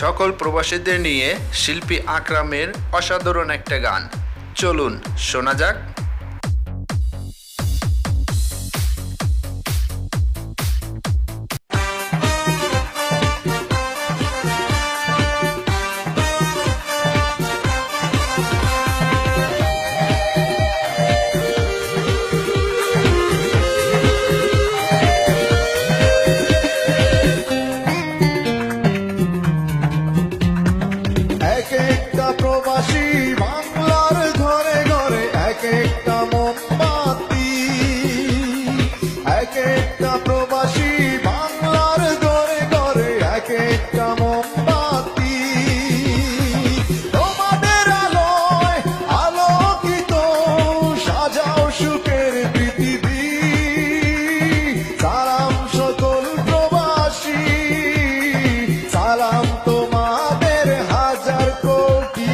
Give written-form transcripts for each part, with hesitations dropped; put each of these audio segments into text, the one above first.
সকল প্রবাসীদের নিয়ে শিল্পী আকরামের অসাধারণ একটা গান। চলুন শোনা যাক। এক একটা প্রবাসী বাংলার ঘরে ঘরে এক একটা মোমবাতি, এক একটা প্রবাসী বাংলার ঘরে ঘরে এক একটা মোমবাতি। তোমাদের আলোয় আলোকিত সাজাও সুখের পৃথিবী। সালাম সকল প্রবাসী, সালাম তোমাদের হাজার কোটি।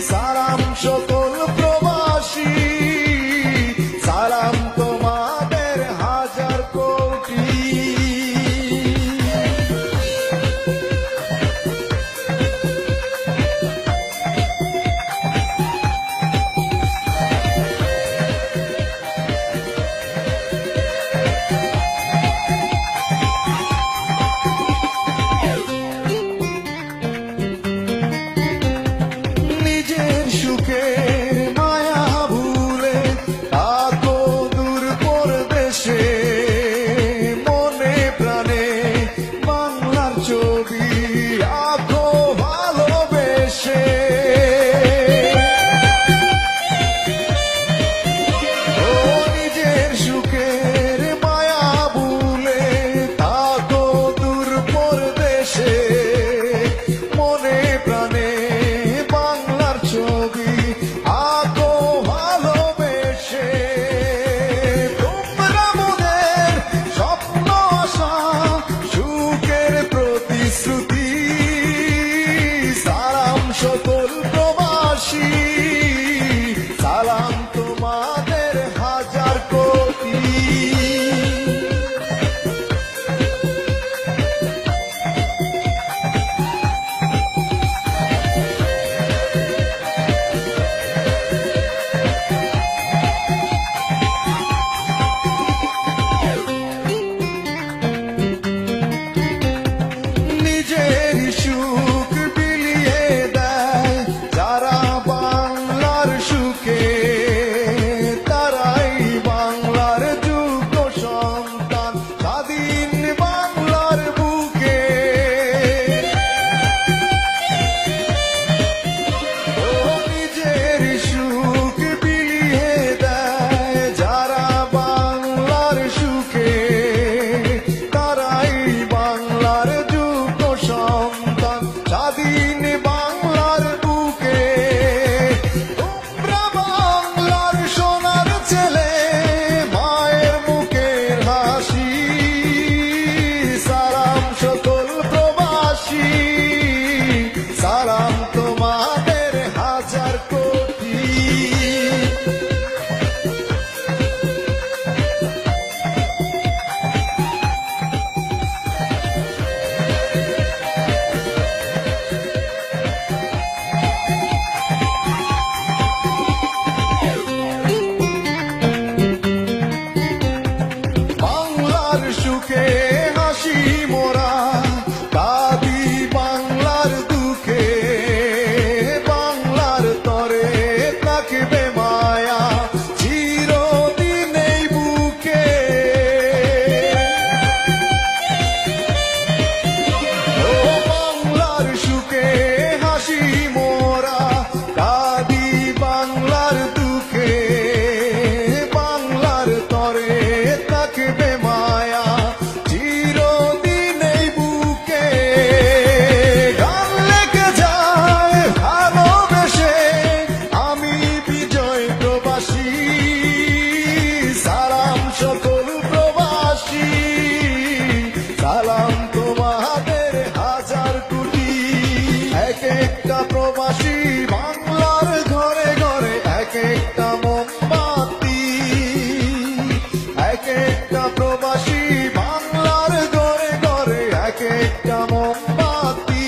সালাম সকল প্রবাসী, সালাম তোমাদের হাজার কোটি। নিজের সুখের মায়া ভুলে থাকো দূর পরদেশে। মনে প্রাণে বাংলার ছবি আঁকো ভালোবেসে। ও নিজের সুখের মায়া ভুলে থাকো দূর পরদেশে। মনে প্রাণে বাংলার ছবি আঁকো ভালোবেসে। তোমরা মোদের স্বপ্ন আশা সুখের প্রতিশ্রুতি। সালাম সকল প্রবাসী, সালাম তোমাদের হাজার কোটি। নিজের সুখ বিলিয়ে দেয় যারা বাংলার সুখে। তারাই বাংলার যোগ্য সন্তান স্বাধীন বাংলার বুকে। ও নিজের সুখ বিলিয়ে দেয় যারা বাংলার সুখে। তারাই বাংলার যোগ্য সন্তান স্বাধীন বাংলার বুকে। তোমরা বাংলার সোনার ছেলে, মায়ের মুখের হাসি। সালাম সকল প্রবাসী, সালাম তোমাদের হাজার কোটি। বাংলার সুখে হাসি মোরা, কাঁদি বাংলার দুঃখে। বাংলার তরে থাকবে মায়া চিরদিন এই বুকে। ও বাংলার সুখে হাসি মোরা, কাঁদি বাংলার দুঃখে। বাংলার তরে থাকবে মায়া চিরদিন এই বুকে। গান লেগে যায় ভালোবেসে আমি বিজয় প্রবাসী। সালাম সকল প্রবাসী, সালাম তোমাদের হাজার কোটি। এক একটা প্রবাসী বাংলার ঘরে ঘরে এক একটা মোমবাতি। এক একটা প্রবাসী বাংলার ঘরে ঘরে এক একটা মোমবাতি।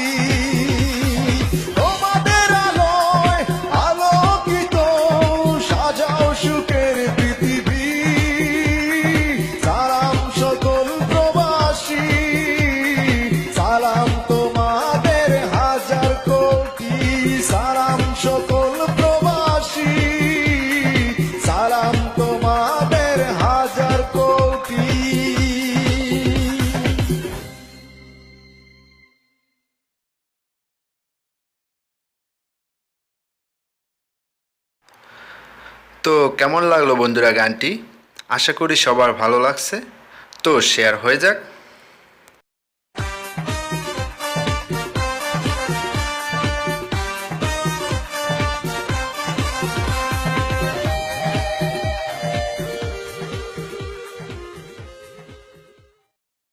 কেমন লাগলো বন্ধুরা গানটি? আশা করি সবার ভালো লাগছে। তো শেয়ার হয়ে যাক।